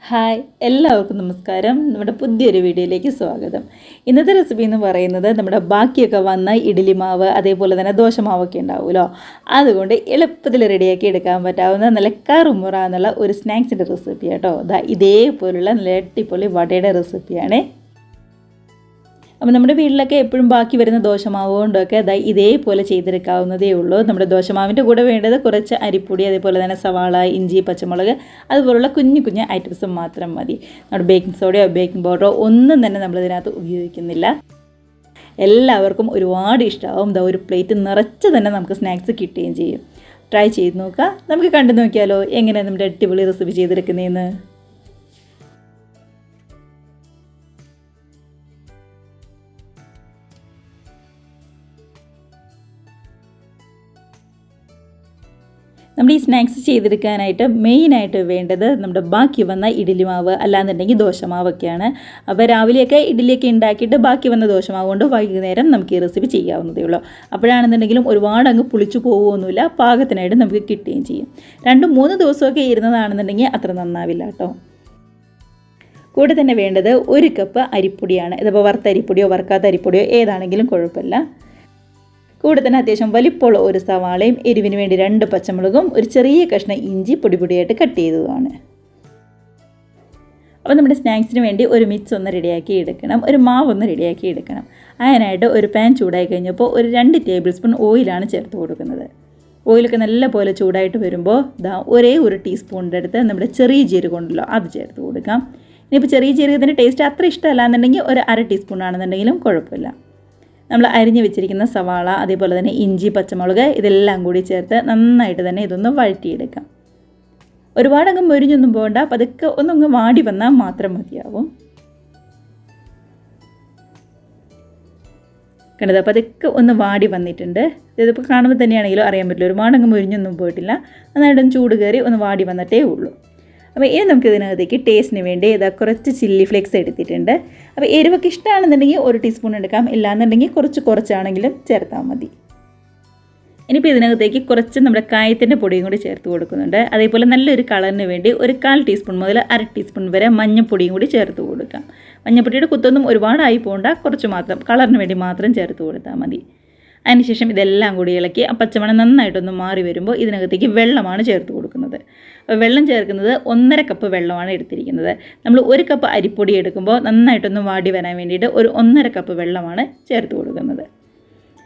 Hi എല്ലാവർക്കും നമസ്കാരം. നമ്മുടെ പുതിയൊരു വീഡിയോയിലേക്ക് സ്വാഗതം. ഇന്നത്തെ റെസിപ്പി എന്ന് പറയുന്നത് നമ്മുടെ ബാക്കിയൊക്കെ വന്ന ഇഡ്ഡലി മാവ് അതേപോലെ തന്നെ ദോശമാവൊക്കെ ഉണ്ടാവുമല്ലോ, അതുകൊണ്ട് എളുപ്പത്തിൽ റെഡിയാക്കി എടുക്കാൻ പറ്റാവുന്ന നല്ല കറുമുറ എന്നുള്ള ഒരു സ്നാക്സിൻ്റെ റെസിപ്പി കേട്ടോ. ഇതേപോലുള്ള നല്ല അടിപൊളി വടയുടെ റെസിപ്പിയാണ്. അപ്പോൾ നമ്മുടെ വീട്ടിലൊക്കെ എപ്പോഴും ബാക്കി വരുന്ന ദോശമാവ് കൊണ്ടൊക്കെ ഇതേപോലെ ചെയ്തെടുക്കാവുന്നതേ ഉള്ളൂ. നമ്മുടെ ദോശമാവിൻ്റെ കൂടെ വേണ്ടത് കുറച്ച് അരിപ്പൊടി, അതേപോലെ തന്നെ സവാള, ഇഞ്ചി, പച്ചമുളക് അതുപോലുള്ള കുഞ്ഞു കുഞ്ഞു ഐറ്റംസ് മാത്രം മതി. നമ്മുടെ ബേക്കിംഗ് സോഡയോ ബേക്കിംഗ് പൗഡറോ ഒന്നും തന്നെ നമ്മളിതിനകത്ത് ഉപയോഗിക്കുന്നില്ല. എല്ലാവർക്കും ഒരുപാട് ഇഷ്ടമാവും. ഒരു പ്ലേറ്റ് നിറച്ച് തന്നെ നമുക്ക് സ്നാക്സ് കിട്ടുകയും ചെയ്യും. ട്രൈ ചെയ്ത് നോക്കുക. നമുക്ക് കണ്ടു നോക്കിയാലോ എങ്ങനെയാണ് നമ്മുടെ അടിപൊളി റെസിപ്പി ചെയ്തെടുക്കുന്നതെന്ന്. നമ്മൾ ഈ സ്നാക്സ് ചെയ്തെടുക്കാനായിട്ട് മെയിനായിട്ട് വേണ്ടത് നമ്മുടെ ബാക്കി വന്ന ഇഡ്ഡലി മാവ് അല്ലാന്നുണ്ടെങ്കിൽ ദോശമാവൊക്കെയാണ്. അപ്പോൾ രാവിലെയൊക്കെ ഇഡ്ഡലിയൊക്കെ ഉണ്ടാക്കിയിട്ട് ബാക്കി വന്ന ദോശമാവ് കൊണ്ട് വൈകുന്നേരം നമുക്ക് ഈ റെസിപ്പി ചെയ്യാവുന്നതേ ഉള്ളൂ. അപ്പോഴാണെന്നുണ്ടെങ്കിലും ഒരുപാട് അങ്ങ് പുളിച്ചു പോകുമൊന്നുമില്ല, പാകത്തിനായിട്ട് നമുക്ക് കിട്ടുകയും ചെയ്യും. 2-3 ദിവസമൊക്കെ ഇരുന്നതാണെന്നുണ്ടെങ്കിൽ അത്ര നന്നാവില്ല കേട്ടോ. കൂടെ തന്നെ വേണ്ടത് 1 കപ്പ് അരിപ്പൊടിയാണ്. ഇതിപ്പോൾ വറുത്ത അരിപ്പൊടിയോ വറുക്കാത്ത അരിപ്പൊടിയോ ഏതാണെങ്കിലും കുഴപ്പമില്ല. കൂടെ തന്നെ അത്യാവശ്യം വലിപ്പമുള്ള ഒരു സവാളയും എരിവിന് വേണ്ടി 2 പച്ചമുളകും ഒരു ചെറിയ കഷ്ണം ഇഞ്ചി പൊടിയായിട്ട് കട്ട് ചെയ്തതുമാണ്. അപ്പോൾ നമ്മുടെ സ്നാക്സിന് വേണ്ടി ഒരു മിക്സ് ഒന്ന് റെഡിയാക്കി എടുക്കണം, ഒരു മാവ് ഒന്ന് റെഡിയാക്കി എടുക്കണം. അതിനായിട്ട് ഒരു പാൻ ചൂടായി കഴിഞ്ഞപ്പോൾ ഒരു 2 ടേബിൾ സ്പൂൺ ഓയിലാണ് ചേർത്ത് കൊടുക്കുന്നത്. ഓയിലൊക്കെ നല്ല പോലെ ചൂടായിട്ട് വരുമ്പോൾ ഒരേ 1 ടീസ്പൂണിൻ്റെ അടുത്ത് നമ്മുടെ ചെറിയ ജീരകം ഉണ്ടല്ലോ അത് ചേർത്ത് കൊടുക്കാം. ഇനിയിപ്പോൾ ചെറിയ ജീരകത്തിൻ്റെ ടേസ്റ്റ് അത്ര ഇഷ്ടമല്ല എന്നുണ്ടെങ്കിൽ ഒരു 1/2 ടീസ്പൂൺ ആണെന്നുണ്ടെങ്കിലും കുഴപ്പമില്ല. നമ്മൾ അരിഞ്ഞ് വെച്ചിരിക്കുന്ന സവാള, അതേപോലെ തന്നെ ഇഞ്ചി, പച്ചമുളക് ഇതെല്ലാം കൂടി ചേർത്ത് നന്നായിട്ട് തന്നെ ഇതൊന്ന് വഴറ്റിയെടുക്കാം. ഒരുപാടങ്ങ് മൊരിഞ്ഞൊന്നും പോകണ്ട, പതുക്കെ ഒന്നങ്ങ് വാടി വന്നാൽ മാത്രം മതിയാവും. കണ്ടത് പതുക്കെ ഒന്ന് വാടി വന്നിട്ടുണ്ട്. ഇതിപ്പോൾ കാണുമ്പോൾ തന്നെയാണെങ്കിലും അറിയാൻ പറ്റില്ല, ഒരുപാടങ്ങ് മൊരിഞ്ഞൊന്നും പോയിട്ടില്ല. നന്നായിട്ടൊന്ന് ചൂട് കയറി ഒന്ന് വാടി വന്നിട്ടേ ഉള്ളൂ. അപ്പോൾ ഇനി നമുക്ക് ഇതിനകത്തേക്ക് ടേസ്റ്റിന് വേണ്ടി കുറച്ച് ചില്ലി ഫ്ലേക്സ് എടുത്തിട്ടുണ്ട്. അപ്പോൾ എരിവൊക്കെ ഇഷ്ടമാണെന്നുണ്ടെങ്കിൽ 1 ടീസ്പൂൺ എടുക്കാം, ഇല്ലാന്നുണ്ടെങ്കിൽ കുറച്ചാണെങ്കിലും ചേർത്താൽ മതി. ഇനിയിപ്പോൾ ഇതിനകത്തേക്ക് കുറച്ച് നമ്മുടെ കായത്തിൻ്റെ പൊടിയും കൂടി ചേർത്ത് കൊടുക്കുന്നുണ്ട്. അതേപോലെ നല്ലൊരു കളറിന് വേണ്ടി ഒരു 1/4 ടീസ്പൂൺ മുതൽ 1/2 ടീസ്പൂൺ വരെ മഞ്ഞൾപ്പൊടിയും കൂടി ചേർത്ത് കൊടുക്കാം. മഞ്ഞൾപ്പൊടിയുടെ കുത്തൊന്നും ഒരുപാടായി പോകണ്ട, കുറച്ച് മാത്രം കളറിന് വേണ്ടി മാത്രം ചേർത്ത് കൊടുത്താൽ മതി. അതിനുശേഷം ഇതെല്ലാം കൂടി ഇളക്കി ആ പച്ചമണം നന്നായിട്ടൊന്ന് മാറി വരുമ്പോൾ ഇതിനകത്തേക്ക് വെള്ളമാണ് ചേർത്ത് കൊടുക്കുന്നത്. അപ്പോൾ വെള്ളം ചേർക്കുന്നത് 1.5 കപ്പ് വെള്ളമാണ് എടുത്തിരിക്കുന്നത്. നമ്മൾ 1 കപ്പ് അരിപ്പൊടി എടുക്കുമ്പോൾ നന്നായിട്ടൊന്ന് വാടി വരാൻ വേണ്ടിയിട്ട് ഒരു 1.5 കപ്പ് വെള്ളമാണ് ചേർത്ത് കൊടുക്കുന്നത്.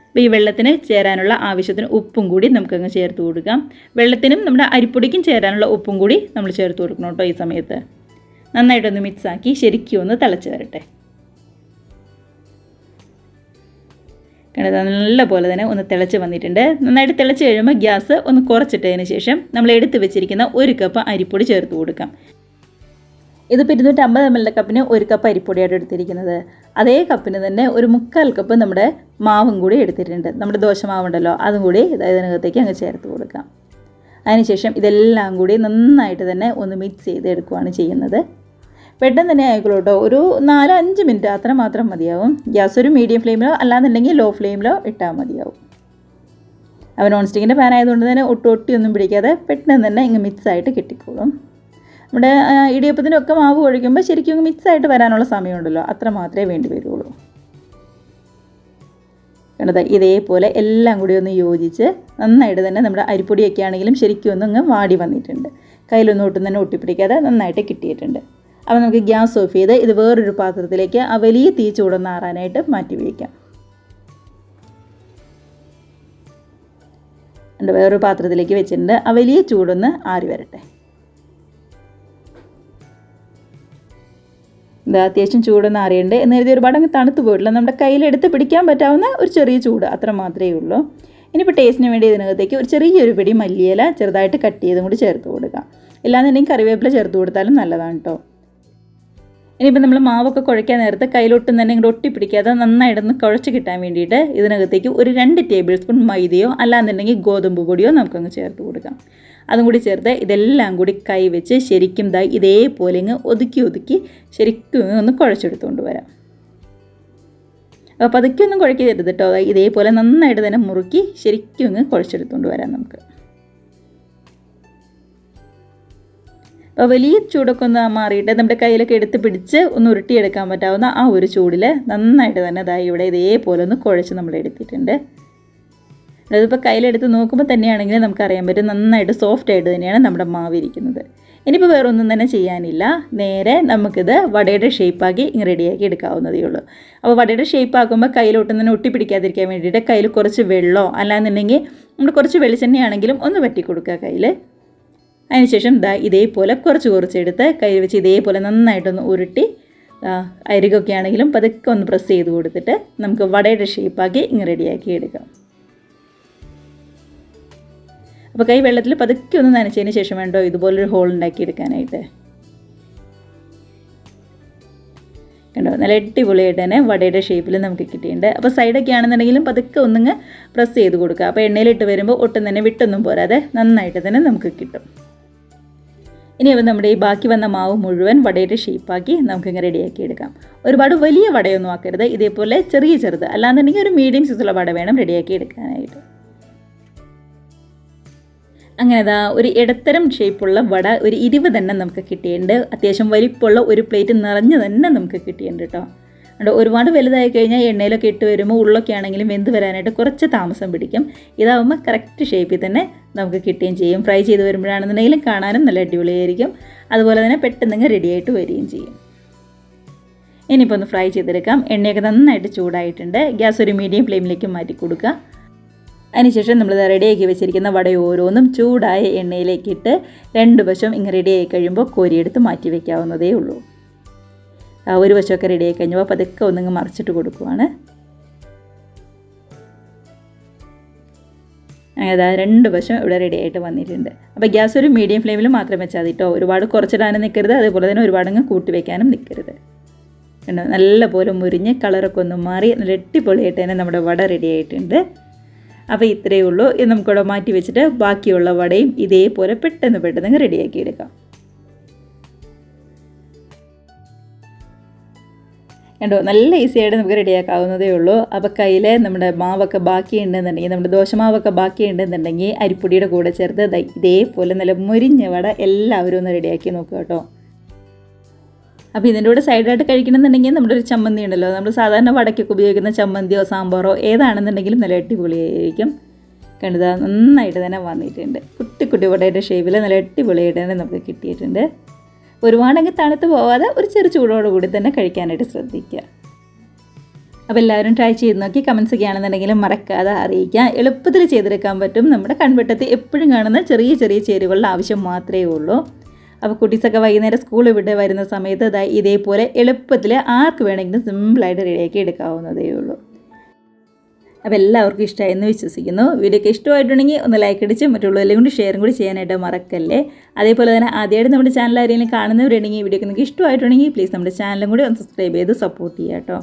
അപ്പോൾ ഈ വെള്ളത്തിന് ചേരാനുള്ള ആവശ്യത്തിന് ഉപ്പും കൂടി നമുക്കങ്ങ് ചേർത്ത് കൊടുക്കാം. വെള്ളത്തിനും നമ്മുടെ അരിപ്പൊടിക്കും ചേരാനുള്ള ഉപ്പും കൂടി നമ്മൾ ചേർത്ത് കൊടുക്കണം കേട്ടോ. ഈ സമയത്ത് നന്നായിട്ടൊന്ന് മിക്സാക്കി ശരിക്കും ഒന്ന് തിളച്ച് വരട്ടെ. നല്ല പോലെ തന്നെ ഒന്ന് തിളച്ച് വന്നിട്ടുണ്ട്. നന്നായിട്ട് തിളച്ച് കഴിയുമ്പോൾ ഗ്യാസ് ഒന്ന് കുറച്ചിട്ടതിന് ശേഷം നമ്മൾ എടുത്ത് വെച്ചിരിക്കുന്ന 1 കപ്പ് അരിപ്പൊടി ചേർത്ത് കൊടുക്കാം. ഇതിപ്പോൾ 250 ml കപ്പിന് 1 കപ്പ് അരിപ്പൊടിയായിട്ട് എടുത്തിരിക്കുന്നത്. അതേ കപ്പിന് തന്നെ ഒരു 3/4 കപ്പ് നമ്മുടെ മാവും കൂടി എടുത്തിട്ടുണ്ട്. നമ്മുടെ ദോശമാവുണ്ടല്ലോ അതും കൂടി ഇതിനകത്തേക്ക് അങ്ങ് ചേർത്ത് കൊടുക്കാം. അതിനുശേഷം ഇതെല്ലാം കൂടി നന്നായിട്ട് തന്നെ ഒന്ന് മിക്സ് ചെയ്ത് എടുക്കുകയാണ് ചെയ്യുന്നത്. പെട്ടെന്ന് തന്നെ ആയിക്കോളൂ കേട്ടോ. ഒരു 4-5 മിനിറ്റ് അത്ര മാത്രം മതിയാവും. ഗ്യാസ് ഒരു മീഡിയം ഫ്ലെയിമിലോ അല്ലാന്നുണ്ടെങ്കിൽ ലോ ഫ്ലെയിമിലോ ഇട്ടാൽ മതിയാവും. അപ്പോൾ നോൺ സ്റ്റിക്കിൻ്റെ പാൻ ആയതുകൊണ്ട് തന്നെ ഒട്ടിയൊന്നും പിടിക്കാതെ പെട്ടെന്ന് തന്നെ ഇങ്ങ് മിക്സായിട്ട് കിട്ടിക്കോളും. നമ്മുടെ ഇടിയപ്പത്തിനൊക്കെ മാവ് കുഴയ്ക്കുമ്പോൾ ശരിക്കും ഇങ്ങ് മിക്സായിട്ട് വരാനുള്ള സമയമുണ്ടല്ലോ, അത്ര മാത്രമേ വേണ്ടി വരുള്ളൂ. കണ്ടത് ഇതേപോലെ എല്ലാം കൂടി ഒന്ന് യോജിച്ച് നന്നായിട്ട് തന്നെ നമ്മുടെ അരിപ്പൊടിയൊക്കെ ആണെങ്കിലും ശരിക്കും ഒന്നിങ്ങ് വാടി വന്നിട്ടുണ്ട്. കയ്യിലൊന്നും ഒട്ടും തന്നെ ഒട്ടിപ്പിടിക്കാതെ നന്നായിട്ട് കിട്ടിയിട്ടുണ്ട്. അപ്പോൾ നമുക്ക് ഗ്യാസ് ഓഫ് ചെയ്ത് ഇത് വേറൊരു പാത്രത്തിലേക്ക് ആ വലിയ തീ ചൂടൊന്ന് ആറാനായിട്ട് മാറ്റി വയ്ക്കാം. വേറൊരു പാത്രത്തിലേക്ക് വെച്ചിട്ടുണ്ട്. ആ വലിയ ചൂടൊന്ന് ആറി വരട്ടെ. അത്യാവശ്യം ചൂടൊന്ന് ആറിയുണ്ട്. എന്ന് കരുതി ഒരുപാട് അങ്ങ് തണുത്ത് പോയിട്ടില്ല. നമ്മുടെ കയ്യിലെടുത്ത് പിടിക്കാൻ പറ്റാവുന്ന ഒരു ചെറിയ ചൂട് അത്ര മാത്രമേ ഉള്ളൂ. ഇനിയിപ്പോൾ ടേസ്റ്റിന് വേണ്ടി ഇതിനകത്തേക്ക് ഒരു ചെറിയൊരു പിടി മല്ലിയില ചെറുതായിട്ട് കട്ട് ചെയ്തും കൂടി ചേർത്ത് കൊടുക്കാം. ഇല്ലാന്നുണ്ടെങ്കിൽ കറിവേപ്പില ചേർത്ത് കൊടുത്താലും നല്ലതാണ് കേട്ടോ. ഇനിയിപ്പോൾ നമ്മൾ മാവൊക്കെ കുഴയ്ക്കാൻ നേരത്ത് കയ്യിലൊട്ടും തന്നെ ഇങ്ങോട്ട് ഒട്ടിപ്പിടിക്കാതെ നന്നായിട്ടൊന്ന് കുഴച്ച് കിട്ടാൻ വേണ്ടിയിട്ട് ഇതിനകത്തേക്ക് ഒരു 2 ടേബിൾ സ്പൂൺ മൈദയോ അല്ലാന്നുണ്ടെങ്കിൽ ഗോതമ്പ് പൊടിയോ നമുക്കങ്ങ് ചേർത്ത് കൊടുക്കാം. അതും കൂടി ചേർത്ത് ഇതെല്ലാം കൂടി കൈ വെച്ച് ശരിക്കും ഇതേപോലെ ഇങ്ങ് ഒതുക്കി ശരിക്കും ഒന്ന് കുഴച്ചെടുത്തുകൊണ്ട് വരാം. അപ്പോൾ പതുക്കെയൊന്നും കുഴക്കരുത് കേട്ടോ. ഇതേപോലെ നന്നായിട്ട് തന്നെ മുറുക്കി ശരിക്കും ഇങ്ങ് കുഴച്ചെടുത്തുകൊണ്ട് വരാം നമുക്ക്. അപ്പോൾ വലിയ ചൂടൊക്കെ ഒന്ന് മാറിയിട്ട് നമ്മുടെ കയ്യിലൊക്കെ എടുത്ത് പിടിച്ച് ഒന്ന് ഉരുട്ടിയെടുക്കാൻ പറ്റാവുന്ന ആ ഒരു ചൂടിൽ നന്നായിട്ട് തന്നെ ഇതായി ഇവിടെ ഇതേപോലെ ഒന്ന് കുഴച്ച് നമ്മൾ എടുത്തിട്ടുണ്ട്. അതിപ്പോൾ കയ്യിലെടുത്ത് നോക്കുമ്പോൾ തന്നെയാണെങ്കിൽ നമുക്കറിയാൻ പറ്റും നന്നായിട്ട് സോഫ്റ്റ് ആയിട്ട് തന്നെയാണ് നമ്മുടെ മാവ് ഇരിക്കുന്നത്. ഇനിയിപ്പോൾ വേറെ ഒന്നും തന്നെ ചെയ്യാനില്ല, നേരെ നമുക്കിത് വടയുടെ ഷേപ്പാക്കി ഇങ്ങനെ റെഡിയാക്കി എടുക്കാവുന്നതേ ഉള്ളൂ. അപ്പോൾ വടയുടെ ഷേപ്പാക്കുമ്പോൾ കയ്യിലോട്ടും തന്നെ ഒട്ടിപ്പിടിക്കാതിരിക്കാൻ വേണ്ടിയിട്ട് കയ്യിൽ കുറച്ച് വെള്ളമോ അല്ലാന്നുണ്ടെങ്കിൽ നമ്മൾ കുറച്ച് വെളിച്ചെണ്ണയാണെങ്കിലും ഒന്ന് വറ്റി കൊടുക്കുക കയ്യിൽ. അതിനുശേഷം ഇതേപോലെ കുറച്ച് എടുത്ത് കയ്യിൽ വെച്ച് ഇതേപോലെ നന്നായിട്ടൊന്ന് ഉരുട്ടി അരികൊക്കെ ആണെങ്കിലും പതുക്കെ ഒന്ന് പ്രസ് ചെയ്ത് കൊടുത്തിട്ട് നമുക്ക് വടയുടെ ഷേപ്പാക്കി ഇങ്ങനെ റെഡിയാക്കി എടുക്കാം. അപ്പോൾ കൈ വെള്ളത്തിൽ പതുക്കെ ഒന്ന് നനച്ചതിന് ശേഷം വേണ്ടോ ഇതുപോലൊരു ഹോൾ ഉണ്ടാക്കി എടുക്കാനായിട്ട്. കണ്ടോ, നല്ല അടിപൊളിയായിട്ട് തന്നെ വടയുടെ ഷേപ്പിൽ നമുക്ക് കിട്ടിയിട്ടുണ്ട്. അപ്പോൾ സൈഡൊക്കെ ആണെന്നുണ്ടെങ്കിലും പതുക്കെ ഒന്നിങ്ങ് പ്രസ് ചെയ്ത് കൊടുക്കുക. അപ്പോൾ എണ്ണയിലിട്ട് വരുമ്പോൾ ഒട്ടും തന്നെ വിട്ടൊന്നും പോരാതെ നന്നായിട്ട് തന്നെ നമുക്ക് കിട്ടും. ഇനി അപ്പോൾ നമ്മുടെ ഈ ബാക്കി വന്ന മാവ് മുഴുവൻ വടയുടെ ഷേപ്പാക്കി നമുക്കിങ്ങനെ റെഡിയാക്കി എടുക്കാം. ഒരുപാട് വലിയ വടയൊന്നും ആക്കരുത്, ഇതേപോലെ ചെറുത് അല്ലാന്നുണ്ടെങ്കിൽ ഒരു മീഡിയം സൈസുള്ള വട വേണം റെഡിയാക്കി എടുക്കാനായിട്ട്. അങ്ങനെ ഒരു ഇടത്തരം ഷേപ്പുള്ള വട ഒരു 20 തന്നെ നമുക്ക് കിട്ടിയിട്ടുണ്ട്. അത്യാവശ്യം വലിപ്പമുള്ള ഒരു പ്ലേറ്റ് നിറഞ്ഞ് തന്നെ നമുക്ക് കിട്ടിയിട്ടുണ്ട് കേട്ടോ. അതുകൊണ്ട് ഒരുപാട് വലുതായി കഴിഞ്ഞാൽ എണ്ണയിലൊക്കെ ഇട്ട് വരുമ്പോൾ ഉള്ളൊക്കെ ആണെങ്കിലും വെന്ത് വരാനായിട്ട് കുറച്ച് താമസം പിടിക്കും. ഇതാവുമ്പോൾ കറക്റ്റ് ഷേപ്പിൽ തന്നെ നമുക്ക് കിട്ടുകയും ചെയ്യും. ഫ്രൈ ചെയ്ത് വരുമ്പോഴാണെന്നുണ്ടെങ്കിലും കാണാനും നല്ല അടിപൊളിയായിരിക്കും. അതുപോലെ തന്നെ പെട്ടെന്ന് റെഡിയായിട്ട് വരികയും ചെയ്യും. ഇനിയിപ്പോൾ ഒന്ന് ഫ്രൈ ചെയ്തെടുക്കാം. എണ്ണയൊക്കെ നന്നായിട്ട് ചൂടായിട്ടുണ്ട്. ഗ്യാസ് ഒരു മീഡിയം ഫ്ലെയിമിലേക്ക് മാറ്റി കൊടുക്കുക. അതിനുശേഷം നമ്മൾ റെഡിയാക്കി വെച്ചിരിക്കുന്ന വട ഓരോന്നും ചൂടായ എണ്ണയിലേക്കിട്ട് 2 വശം ഇങ്ങനെ റെഡിയായി കഴിയുമ്പോൾ കോരിയെടുത്ത് മാറ്റി വയ്ക്കാവുന്നതേ ഉള്ളൂ. ഒരു വശമൊക്കെ റെഡിയായി കഴിഞ്ഞപ്പോൾ പതുക്കെ ഒന്നിങ്ങ് മറിച്ചിട്ട് കൊടുക്കുവാണ്. അങ്ങനെ 2 വശം ഇവിടെ റെഡി ആയിട്ട് വന്നിട്ടുണ്ട്. അപ്പോൾ ഗ്യാസ് ഒരു മീഡിയം ഫ്ലെയിമിൽ മാത്രം വെച്ചാൽ മതി കേട്ടോ. ഒരുപാട് കുറച്ചിടാനും നിൽക്കരുത്, അതേപോലെ തന്നെ ഒരുപാടങ്ങ് കൂട്ടി വയ്ക്കാനും നിൽക്കരുത്. കണ്ടോ, നല്ലപോലെ മുരിഞ്ഞ് കളറൊക്കെ ഒന്ന് മാറി നല്ല അടിപൊളിയായിട്ട് തന്നെ നമ്മുടെ വട റെഡി ആയിട്ടുണ്ട്. അപ്പോൾ ഇത്രയേ ഉള്ളൂ. ഇത് നമുക്കിവിടെ മാറ്റി വെച്ചിട്ട് ബാക്കിയുള്ള വടയും ഇതേപോലെ പെട്ടെന്ന് റെഡിയാക്കി എടുക്കാം. കണ്ടോ, നല്ല ഈസിയായിട്ട് നമുക്ക് റെഡിയാക്കാവുന്നതേ ഉള്ളൂ. അപ്പോൾ കയ്യിൽ നമ്മുടെ മാവൊക്കെ ബാക്കിയുണ്ടെന്നുണ്ടെങ്കിൽ, നമ്മുടെ ദോശമാവൊക്കെ ബാക്കിയുണ്ടെന്നുണ്ടെങ്കിൽ അരിപ്പൊടിയുടെ കൂടെ ചേർത്ത് ഇതേപോലെ നല്ല മുരിഞ്ഞ വട എല്ലാവരും ഒന്ന് റെഡിയാക്കി നോക്കുക കേട്ടോ. അപ്പോൾ ഇതിൻ്റെ കൂടെ സൈഡായിട്ട് കഴിക്കണമെന്നുണ്ടെങ്കിൽ നമ്മുടെ ഒരു ചമ്മന്തി ഉണ്ടല്ലോ, നമ്മൾ സാധാരണ വടക്കൊക്കെ ഉപയോഗിക്കുന്ന ചമ്മന്തിയോ സാമ്പാറോ ഏതാണെന്നുണ്ടെങ്കിലും നല്ല അടിപൊളിയായിരിക്കും. കണ്ടത് നന്നായിട്ട് തന്നെ വന്നിട്ടുണ്ട്. കുട്ടി വടയുടെ ഷേപ്പിൽ നല്ല അടിപൊളിയായിട്ട് തന്നെ നമുക്ക് കിട്ടിയിട്ടുണ്ട്. ഒരുപാടങ്ങ് തണുത്ത് പോവാതെ ഒരു ചെറു ചൂടോടുകൂടി തന്നെ കഴിക്കാനായിട്ട് ശ്രദ്ധിക്കുക. അപ്പോൾ എല്ലാവരും ട്രൈ ചെയ്ത് നോക്കി കമൻസ് ഒക്കെ ആണെന്നുണ്ടെങ്കിലും മറക്കാതെ അറിയിക്കുക. എളുപ്പത്തിൽ ചെയ്തെടുക്കാൻ പറ്റും. നമ്മുടെ കൺവെട്ടത്ത് എപ്പോഴും കാണുന്ന ചെറിയ ചേരുവകളുടെ ആവശ്യം മാത്രമേ ഉള്ളൂ. അപ്പോൾ കുട്ടീസൊക്കെ വൈകുന്നേരം സ്കൂളിൽ വിട്ട് വരുന്ന സമയത്ത് ഇതേപോലെ എളുപ്പത്തിൽ ആർക്ക് വേണമെങ്കിലും സിമ്പിളായിട്ട് റെഡിയാക്കി എടുക്കാവുന്നതേ ഉള്ളൂ. അപ്പോൾ എല്ലാവർക്കും ഇഷ്ടമായി എന്ന് വിശ്വസിക്കുന്നു. വീഡിയോ ഒക്കെ ഇഷ്ടമായിട്ടുണ്ടെങ്കിൽ ഒന്ന് ലൈക്ക് അടിച്ച് മറ്റുള്ളവരെല്ലാം കൂടി ഷെയറും കൂടി ചെയ്യാനായിട്ട് മറക്കല്ലേ. അതേപോലെ തന്നെ ആദ്യമായിട്ട് നമ്മുടെ ചാനൽ ആരെങ്കിലും കാണുന്നവരുണ്ടെങ്കിൽ വീഡിയോ ഒക്കെ നിങ്ങൾക്ക് ഇഷ്ടമായിട്ടുണ്ടെങ്കിൽ പ്ലീസ് നമ്മുടെ ചാനലും കൂടി ഒന്ന് സബ്സ്ക്രൈബ് ചെയ്ത് സപ്പോർട്ട് ചെയ്യുക കേട്ടോ.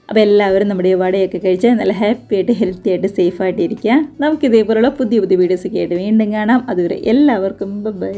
അപ്പോൾ എല്ലാവരും നമ്മുടെ വടയൊക്കെ കഴിച്ച് നല്ല ഹാപ്പി ആയിട്ട് ഹെൽത്തി ആയിട്ട് സേഫായിട്ട് ഇരിക്കുക. നമുക്ക് ഇതേപോലുള്ള പുതിയ വീഡിയോസൊക്കെ ആയിട്ട് വീണ്ടും കാണാം. അതുവരെ എല്ലാവർക്കും ബൈ.